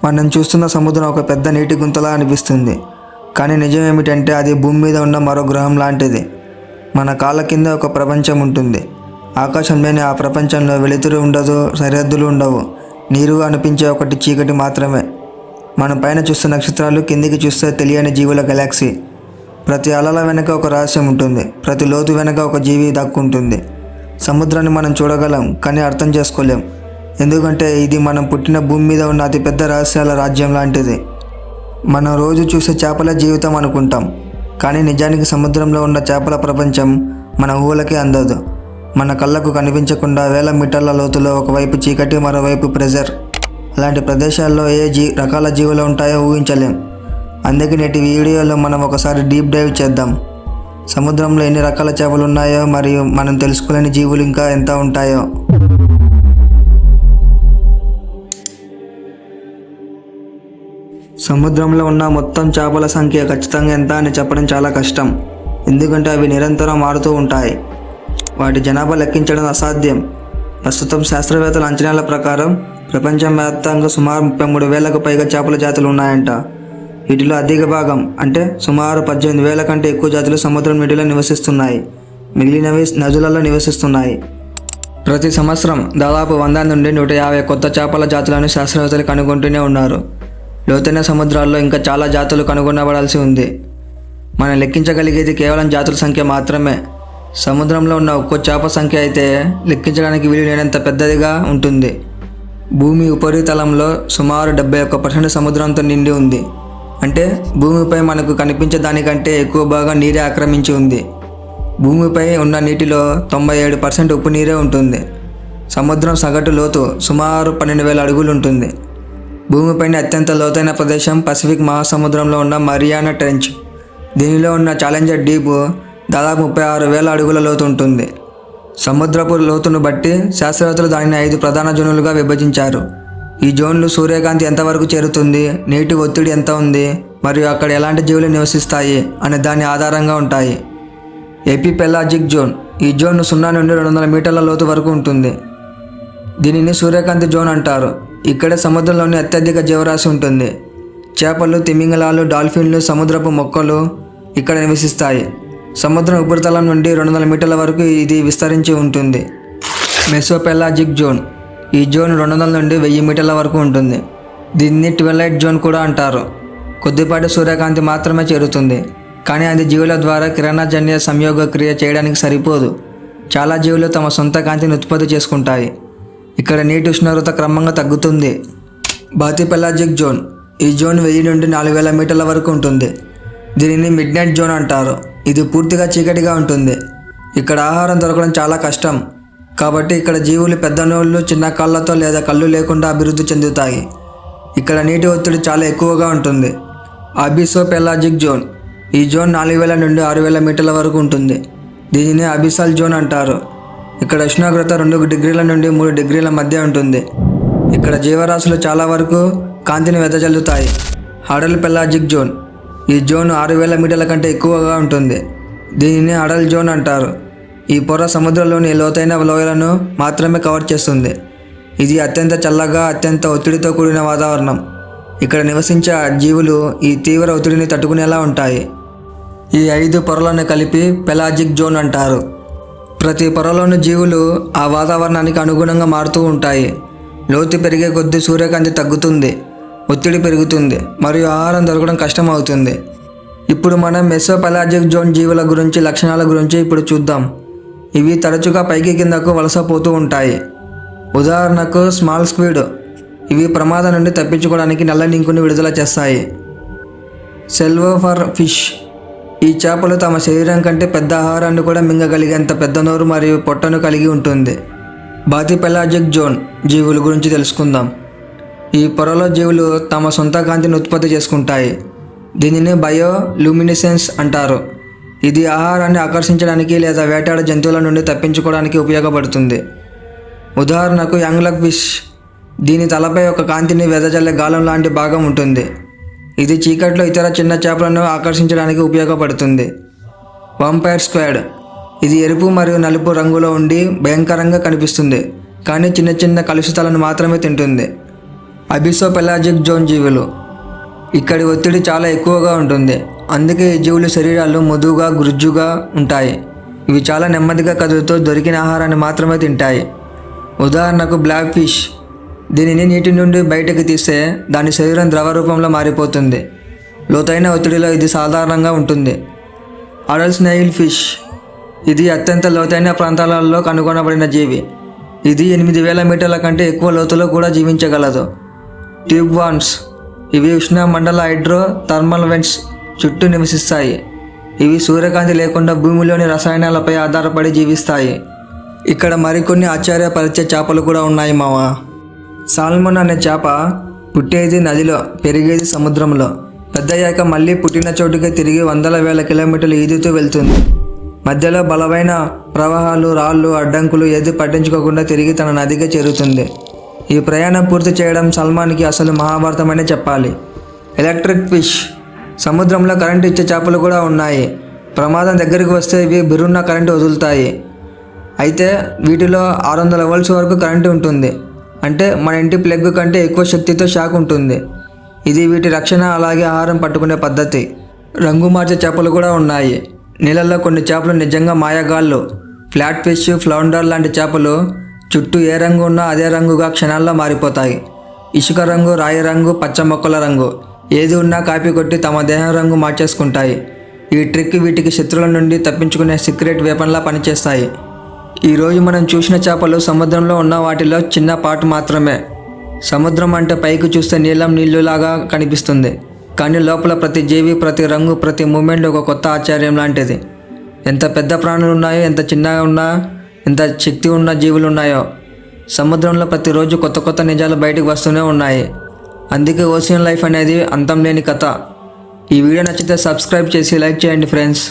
మనం చూస్తున్న సముద్రం ఒక పెద్ద నీటి గుంతలా అనిపిస్తుంది, కానీ నిజం ఏమిటంటే అది భూమి మీద ఉన్న మరో గ్రహం లాంటిది. మన కాళ్ళ కింద ఒక ప్రపంచం ఉంటుంది. ఆకాశం లేని ఆ ప్రపంచంలో వెలుతురు ఉండదు, సరిహద్దులు ఉండవు. నీరుగా అనిపించే ఒకటి చీకటి మాత్రమే. మనం పైన చూస్తే నక్షత్రాలు, కిందికి చూస్తే తెలియని జీవుల గెలాక్సీ. ప్రతి అలల వెనక ఒక రహస్యం ఉంటుంది, ప్రతి లోతు వెనక ఒక జీవి దక్కుంటుంది. సముద్రాన్ని మనం చూడగలం, కానీ అర్థం చేసుకోలేం. ఎందుకంటే ఇది మనం పుట్టిన భూమి మీద ఉన్న అతిపెద్ద రహస్యాల రాజ్యం లాంటిది. మనం రోజు చూసే చేపల జీవితం అనుకుంటాం, కానీ నిజానికి సముద్రంలో ఉన్న చేపల ప్రపంచం మన ఊహలకే అందదు. మన కళ్ళకు కనిపించకుండా వేల మీటర్ల లోతులో ఒకవైపు చీకటి, మరోవైపు ప్రెజర్. అలాంటి ప్రదేశాల్లో రకాల జీవులు ఉంటాయో ఊహించలేం. అందుకే నేటి వీడియోలో మనం ఒకసారి డీప్ డైవ్ చేద్దాం. సముద్రంలో ఎన్ని రకాల చేపలు ఉన్నాయో, మరియు మనం తెలుసుకోలేని జీవులు ఇంకా ఎంత ఉంటాయో. సముద్రంలో ఉన్న మొత్తం చేపల సంఖ్య ఖచ్చితంగా ఎంత అని చెప్పడం చాలా కష్టం, ఎందుకంటే అవి నిరంతరం మారుతూ ఉంటాయి. వాటి జనాభా లెక్కించడం అసాధ్యం. ప్రస్తుతం శాస్త్రవేత్తల అంచనాల ప్రకారం ప్రపంచవ్యాప్తంగా సుమారు 33,000కు పైగా చేపల జాతులు ఉన్నాయంట. వీటిలో అధిక భాగం అంటే సుమారు 18,000 కంటే ఎక్కువ జాతులు సముద్రం నీటిలో నివసిస్తున్నాయి. మిగిలినవి నదులలో నివసిస్తున్నాయి. ప్రతి సంవత్సరం దాదాపు 100 నుండి 150 కొత్త చేపల జాతులను శాస్త్రవేత్తలు కనుగొంటూనే ఉన్నారు. లోతైన సముద్రాల్లో ఇంకా చాలా జాతులు కనుగొనబడాల్సి ఉంది. మనం లెక్కించగలిగేది కేవలం జాతుల సంఖ్య మాత్రమే. సముద్రంలో ఉన్న ఒక్కో చేప సంఖ్య అయితే లెక్కించడానికి వీలు లేనంత పెద్దదిగా ఉంటుంది. భూమి ఉపరితలంలో సుమారు 71% సముద్రంతో నిండి ఉంది. అంటే భూమిపై మనకు కనిపించే దానికంటే ఎక్కువ భాగం నీరే ఆక్రమించి ఉంది. భూమిపై ఉన్న నీటిలో 97% ఉప్పు నీరే ఉంటుంది. సముద్రం సగటు లోతు సుమారు 12,000 అడుగులు ఉంటుంది. భూమిపైన అత్యంత లోతైన ప్రదేశం పసిఫిక్ మహాసముద్రంలో ఉన్న మరియానా ట్రెంచ్. దీనిలో ఉన్న ఛాలెంజర్ డీప్ దాదాపు 36,000 అడుగుల లోతు ఉంటుంది. సముద్రపు లోతును బట్టి శాస్త్రవేత్తలు దానిని 5 ప్రధాన జోన్లుగా విభజించారు. ఈ జోన్లు సూర్యకాంతి ఎంతవరకు చేరుతుంది, నీటి ఒత్తిడి ఎంత ఉంది, మరియు అక్కడ ఎలాంటి జీవులు నివసిస్తాయి అనే దాని ఆధారంగా ఉంటాయి. ఎపిపెలాజిక్ జోన్. ఈ జోన్ 0 నుండి 200 మీటర్ల లోతు వరకు ఉంటుంది. దీనిని సూర్యకాంతి జోన్ అంటారు. ఇక్కడే సముద్రంలోని అత్యధిక జీవరాశి ఉంటుంది. చేపలు, తిమింగలాలు, డాల్ఫిన్లు, సముద్రపు మొక్కలు ఇక్కడ నివసిస్తాయి. సముద్రం ఉపరితలం నుండి 200 మీటర్ల వరకు ఇది విస్తరించి ఉంటుంది. మెసోపెలాజిక్ జోన్. ఈ జోన్ 200 నుండి 1000 మీటర్ల వరకు ఉంటుంది. దీన్ని ట్విలైట్ జోన్ కూడా అంటారు. కొద్దిపాటి సూర్యకాంతి మాత్రమే చేరుతుంది, కానీ అది జీవుల ద్వారా కిరణజన్య సంయోగ క్రియ చేయడానికి సరిపోదు. చాలా జీవులు తమ సొంత కాంతిని ఉత్పత్తి చేసుకుంటాయి. ఇక్కడ నీటి ఉష్ణోగ్రత క్రమంగా తగ్గుతుంది. బాతిపెలాజిక్ జోన్. ఈ జోన్ 1000 నుండి 4,000 మీటర్ల వరకు ఉంటుంది. దీనిని మిడ్ నైట్ జోన్ అంటారు. ఇది పూర్తిగా చీకటిగా ఉంటుంది. ఇక్కడ ఆహారం దొరకడం చాలా కష్టం, కాబట్టి ఇక్కడ జీవులు పెద్ద నోళ్ళు, చిన్న కాళ్ళతో లేదా కళ్ళు లేకుండా అభివృద్ధి చెందుతాయి. ఇక్కడ నీటి ఒత్తిడి చాలా ఎక్కువగా ఉంటుంది. అబిసోపెలాజిక్ జోన్. ఈ జోన్ 4,000 నుండి 6,000 మీటర్ల వరకు ఉంటుంది. దీనిని అబిసల్ జోన్ అంటారు. ఇక్కడ ఉష్ణోగ్రత 2 డిగ్రీల నుండి 3 డిగ్రీల మధ్య ఉంటుంది. ఇక్కడ జీవరాశులు చాలా వరకు కాంతిని వెదజల్లుతాయి. హడల్ పెలాజిక్ జోన్. ఈ జోన్ 6,000 మీటర్ల కంటే ఎక్కువగా ఉంటుంది. దీనిని హడల్ జోన్ అంటారు. ఈ పొర సముద్రంలోని లోతైన లోయలను మాత్రమే కవర్ చేస్తుంది. ఇది అత్యంత చల్లగా, అత్యంత ఒత్తిడితో కూడిన వాతావరణం. ఇక్కడ నివసించే జీవులు ఈ తీవ్ర ఒత్తిడిని తట్టుకునేలా ఉంటాయి. ఈ 5 పొరలను కలిపి పెలాజిక్ జోన్ అంటారు. ప్రతి పొరలోని జీవులు ఆ వాతావరణానికి అనుగుణంగా మారుతూ ఉంటాయి. లోతు పెరిగే కొద్దీ సూర్యకాంతి తగ్గుతుంది, ఒత్తిడి పెరుగుతుంది, మరియు ఆహారం దొరకడం కష్టం అవుతుంది. ఇప్పుడు మనం మెసోపెలాజిక్ జోన్ జీవుల గురించి, లక్షణాల గురించి ఇప్పుడు చూద్దాం. ఇవి తరచుగా పైకి కిందకు వలసపోతూ ఉంటాయి. ఉదాహరణకు స్మాల్ స్క్విడ్. ఇవి ప్రమాదం నుండి తప్పించుకోవడానికి నల్ల నీకుని విడుదల చేస్తాయి. సెల్వోఫర్ ఫిష్. ఈ చేపలు తమ శరీరం కంటే పెద్ద ఆహారాన్ని కూడా మింగగలిగేంత పెద్ద నోరు మరియు పొట్టను కలిగి ఉంటుంది. బాతిపెలాజిక్ జోన్ జీవుల గురించి తెలుసుకుందాం. ఈ పొరలో జీవులు తమ సొంత కాంతిని ఉత్పత్తి చేసుకుంటాయి. దీనిని బయోలూమినిసెన్స్ అంటారు. ఇది ఆహారాన్ని ఆకర్షించడానికి లేదా వేటాడే జంతువుల నుండి తప్పించుకోవడానికి ఉపయోగపడుతుంది. ఉదాహరణకు యాంగ్లర్ ఫిష్. దీని తలపై ఒక కాంతిని వెదజల్లే గాలం లాంటి భాగం ఉంటుంది. ఇది చీకట్లో ఇతర చిన్న చేపలను ఆకర్షించడానికి ఉపయోగపడుతుంది. Vampire squad. ఇది ఎరుపు మరియు నలుపు రంగులో ఉండి భయంకరంగా కనిపిస్తుంది, కానీ చిన్న చిన్న కలుషితాలను మాత్రమే తింటుంది. అబిసోపెలాజిక్ జోన్ జీవులు. ఇక్కడి ఒత్తిడి చాలా ఎక్కువగా ఉంటుంది, అందుకే ఈ జీవుల శరీరాలు మృదువుగా గుజ్జుగా ఉంటాయి. ఇవి చాలా నెమ్మదిగా కదులుతూ దొరికిన ఆహారాన్ని మాత్రమే తింటాయి. ఉదాహరణకు బ్లాక్ ఫిష్. దీనిని నీటి నుండి బయటకు తీస్తే దాని శరీరం ద్రవ రూపంలో మారిపోతుంది. లోతైన ఒత్తిడిలో ఇది సాధారణంగా ఉంటుంది. Adult snail fish. ఇది అత్యంత లోతైన ప్రాంతాలలో కనుగొనబడిన జీవి. ఇది 8000 మీటర్ల కంటే ఎక్కువ లోతులో కూడా జీవించగలదు. Tube worms. ఇవి ఉష్ణ మండల హైడ్రో థర్మల్ వెంట్స్ చుట్టూ నివసిస్తాయి. ఇవి సూర్యకాంతి లేకుండా భూమిలోని రసాయనాలపై ఆధారపడి జీవిస్తాయి. ఇక్కడ మరికొన్ని ఆశ్చర్యపరిచే చేపలు కూడా ఉన్నాయి మావా. సాల్మన్ అనే చేప పుట్టేది నదిలో, పెరిగేది సముద్రంలో. పెద్దయ్యాక మళ్ళీ పుట్టిన చోటుకే తిరిగి వందల వేల కిలోమీటర్లు ఈదుతూ వెళ్తుంది. మధ్యలో బలమైన ప్రవాహాలు, రాళ్ళు, అడ్డంకులు ఏది పట్టించుకోకుండా తిరిగి తన నదికే చేరుతుంది. ఈ ప్రయాణం పూర్తి చేయడం సల్మాన్కి అసలు మహాభారతమనే చెప్పాలి. Electric fish. సముద్రంలో కరెంటు ఇచ్చే చేపలు కూడా ఉన్నాయి. ప్రమాదం దగ్గరికి వస్తే ఇవి బిరున్న కరెంటు వదులుతాయి. అయితే వీటిలో 600 వోల్ట్స్ వరకు కరెంటు ఉంటుంది. అంటే మన ఇంటి ప్లగ్ కంటే ఎక్కువ శక్తితో షాక్ ఉంటుంది. ఇది వీటి రక్షణ, అలాగే ఆహారం పట్టుకునే పద్ధతి. రంగు మార్చే చేపలు కూడా ఉన్నాయి. నీళ్ళల్లో కొన్ని చేపలు నిజంగా మాయగాళ్ళు. ఫ్లాట్ ఫిష్, ఫ్లౌండర్ లాంటి చేపలు చుట్టూ ఏ రంగు ఉన్నా అదే రంగుగా క్షణాల్లో మారిపోతాయి. ఇసుక రంగు, రాయి రంగు, పచ్చ మొక్కల రంగు ఏది ఉన్నా కాపీ కొట్టి తమ దేహం రంగు మార్చేసుకుంటాయి. ఈ ట్రిక్ వీటికి శత్రువుల నుండి తప్పించుకునే సీక్రెట్ వెపన్లా పనిచేస్తాయి. ఈరోజు మనం చూసిన చేపలు సముద్రంలో ఉన్న వాటిలో చిన్న పార్ట్ మాత్రమే. సముద్రం అంటే పైకి చూస్తే నీలం నీళ్ళులాగా కనిపిస్తుంది, కానీ లోపల ప్రతి జీవి, ప్రతి రంగు, ప్రతి మూమెంట్ ఒక కొత్త ఆశ్చర్యం లాంటిది. ఎంత పెద్ద ప్రాణులు ఉన్నాయో, ఎంత చిన్నగా ఉన్నా, ఎంత శక్తి ఉన్న జీవులు ఉన్నాయో. సముద్రంలో ప్రతిరోజు కొత్త కొత్త నిజాలు బయటకు వస్తూనే ఉన్నాయి. అందుకే ఓషియన్ లైఫ్ అనేది అంతం లేని కథ. ఈ వీడియో నచ్చితే సబ్స్క్రైబ్ చేసి లైక్ చేయండి ఫ్రెండ్స్.